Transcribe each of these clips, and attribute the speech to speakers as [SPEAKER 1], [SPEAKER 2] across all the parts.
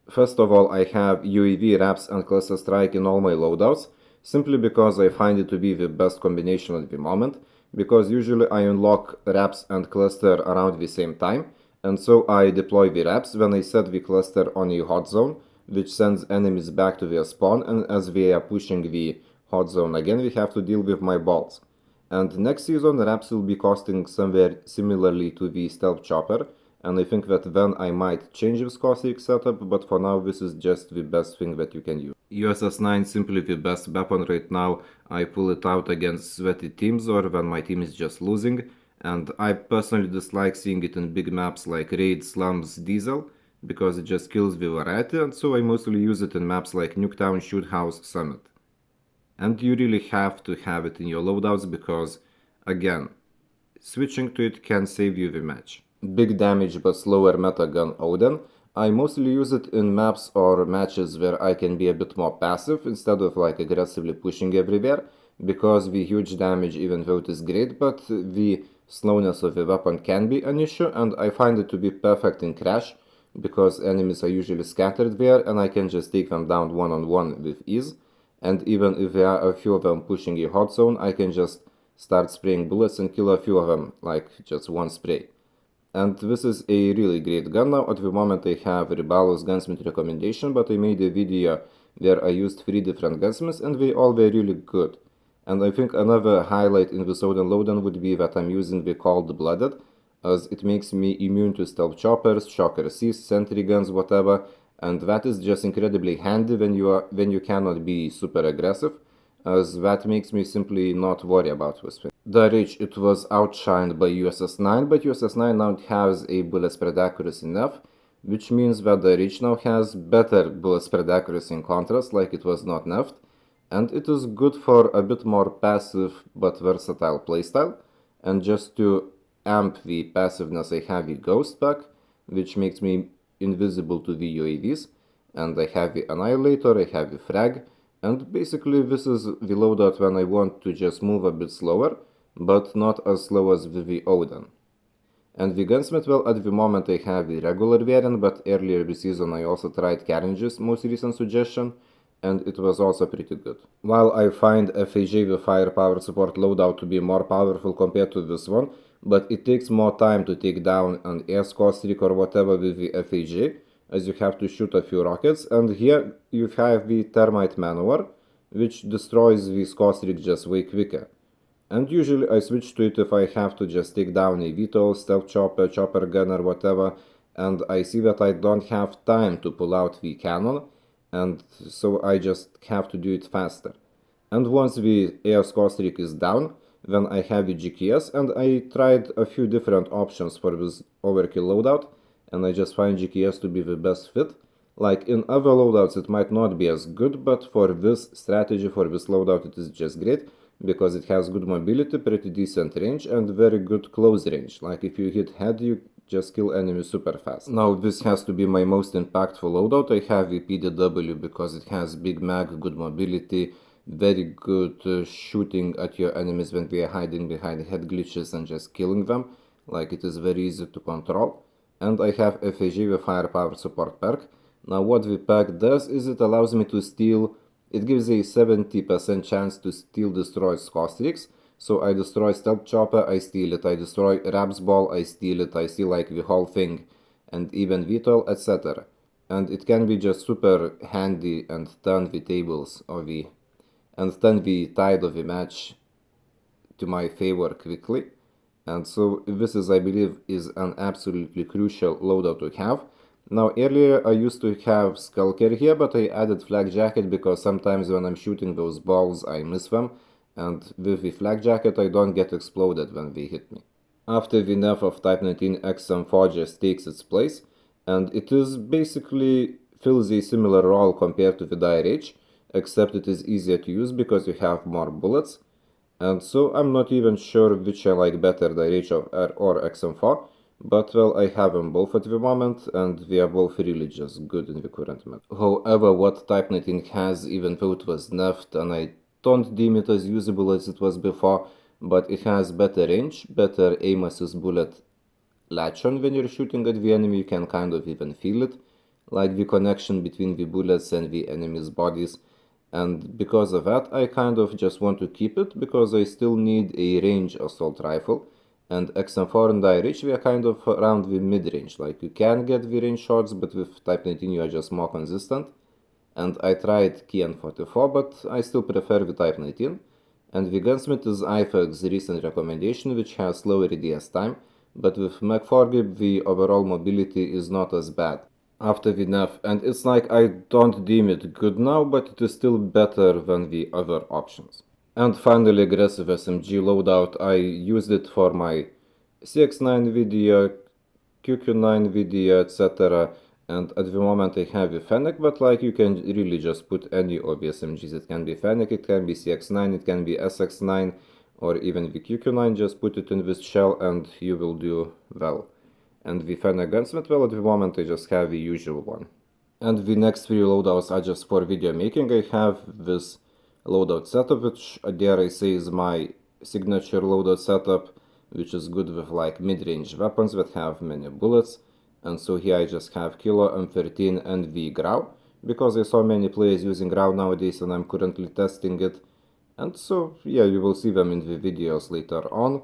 [SPEAKER 1] First of all, I have UAV, wraps and cluster strike in all my loadouts, simply because I find it to be the best combination at the moment, because usually I unlock wraps and cluster around the same time, and so I deploy the wraps when I set the cluster on a hot zone, which sends enemies back to their spawn, and as we are pushing the hot zone again, we have to deal with my balls. And next season, wraps will be costing somewhere similarly to the stealth chopper, and I think that then I might change this caustic setup, but for now this is just the best thing that you can use. USS-9 simply the best weapon right now. I pull it out against sweaty teams or when my team is just losing, and I personally dislike seeing it in big maps like Raid, Slums, Diesel, because it just kills the variety, and so I mostly use it in maps like Nuketown, Shoot House, Summit. And you really have to have it in your loadouts because, again, switching to it can save you the match. Big damage but slower meta gun Oden. I mostly use it in maps or matches where I can be a bit more passive instead of like aggressively pushing everywhere, because the huge damage even though it is great, but the slowness of the weapon can be an issue, and I find it to be perfect in Crash because enemies are usually scattered there and I can just take them down one-on-one with ease. And even if there are a few of them pushing a hot zone, I can just start spraying bullets and kill a few of them, like just one spray. And this is a really great gun now. At the moment I have Riballo's gunsmith recommendation, but I made a video where I used 3 different gunsmiths and they all were really good. And I think another highlight in this Oden loadout would be that I'm using the cold-blooded, as it makes me immune to stealth choppers, shocker Cs, sentry guns, whatever, and that is just incredibly handy when you cannot be super aggressive, as that makes me simply not worry about this thing. The Rich, it was outshined by USS-9, but USS-9 now has a bullet spread accuracy enough, which means that the Rich now has better bullet spread accuracy in contrast, like it was not nerfed, and it is good for a bit more passive but versatile playstyle. And just to amp the passiveness, I have the Ghost pack, which makes me invisible to the UAVs, and I have the Annihilator, I have the Frag, and basically this is the loadout when I want to just move a bit slower, but not as slow as with the Oden. And the Gunsmith, well, at the moment I have the regular variant, but earlier this season I also tried Carnage's most recent suggestion, and it was also pretty good. While I find FAJ with firepower support loadout to be more powerful compared to this one, but it takes more time to take down an air score streak or whatever with the FAJ, as you have to shoot a few rockets, and here you have the Termite Maneuver, which destroys the score streak just way quicker. And usually I switch to it if I have to just take down a VTOL, stealth chopper, chopper gun or whatever, and I see that I don't have time to pull out the cannon, and so I just have to do it faster. And once the air score streak is down, then I have the GKS, and I tried a few different options for this overkill loadout, and I just find GKS to be the best fit. Like in other loadouts it might not be as good, but for this strategy, for this loadout, it is just great, because it has good mobility, pretty decent range, and very good close range. Like if you hit head, you just kill enemies super fast. Now this has to be my most impactful loadout. I have the PDW because it has big mag, good mobility, very good shooting at your enemies when they are hiding behind head glitches and just killing them. Like it is very easy to control. And I have FAG with firepower support perk. Now what the perk does is it allows me to steal. It gives a 70% chance to steal destroy score streaks. So I destroy stealth chopper, I steal it. I destroy Rab's ball, I steal it. I steal like the whole thing, and even VTOL, etc. And it can be just super handy and turn the tables of the and turn the tide of the match to my favor quickly. And so this is, I believe, is an absolutely crucial loadout to have. Now earlier I used to have Skulker here, but I added Flak Jacket because sometimes when I'm shooting those balls I miss them, and with the Flak Jacket I don't get exploded when they hit me. After the nerf of Type 19, XM4 just takes its place, and it is basically fills a similar role compared to the Dire Rage, except it is easier to use because you have more bullets. And so I'm not even sure which I like better, Dire Rage or XM4, but well, I have them both at the moment, and they are both really just good in the current meta. However, what Type 19 has, even though it was nerfed, and I don't deem it as usable as it was before, but it has better range, better aim assist bullet latch on when you're shooting at the enemy, you can kind of even feel it. like the connection between the bullets and the enemy's bodies. And because of that, I kind of just want to keep it, because I still need a range assault rifle. And XM4 and I-Reach, we are kind of around the mid-range. Like, you can get the range shots, but with Type 19 you are just more consistent. And I tried KN44, but I still prefer the Type 19. And the gunsmith is IFAX's recent recommendation, which has slower EDS time, but with Mag4 the overall mobility is not as bad after the nerf, and it's like I don't deem it good now, but it is still better than the other options. And finally, aggressive SMG loadout. I used it for my CX9 video, QQ9 video, etc. And at the moment I have a Fennec, but like you can really just put any of the SMGs. It can be Fennec, it can be CX9, it can be SX9, or even the QQ9. Just put it in this shell and you will do well. And the Fennec gunsmith, well, at the moment I just have the usual one. And the next three loadouts are just for video making. I have this loadout setup, which dare I say is my signature loadout setup, which is good with like mid-range weapons that have many bullets. And so here I just have Kilo, M13 and the Grau, because I saw many players using Grau nowadays and I'm currently testing it. And so yeah, you will see them in the videos later on.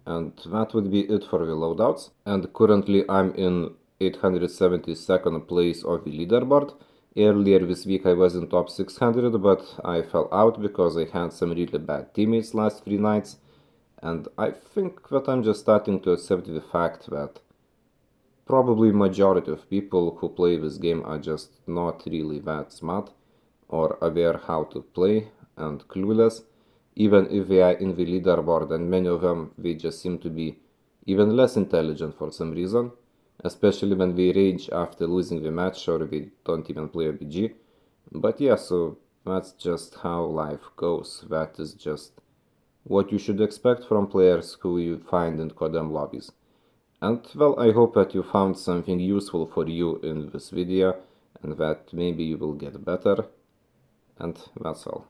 [SPEAKER 1] And that would be it for the loadouts. And currently I'm in 872nd place of the leaderboard. Earlier this week I was in top 600, but I fell out because I had some really bad teammates last 3 nights. And I think that I'm just starting to accept the fact that probably majority of people who play this game are just not really that smart or aware how to play and clueless, even if they are in the leaderboard, and many of them they just seem to be even less intelligent for some reason, especially when they rage after losing the match or they don't even play a BG. But yeah, so that's just how life goes. That is just what you should expect from players who you find in Codem lobbies. And well, I hope that you found something useful for you in this video and that maybe you will get better. And that's all.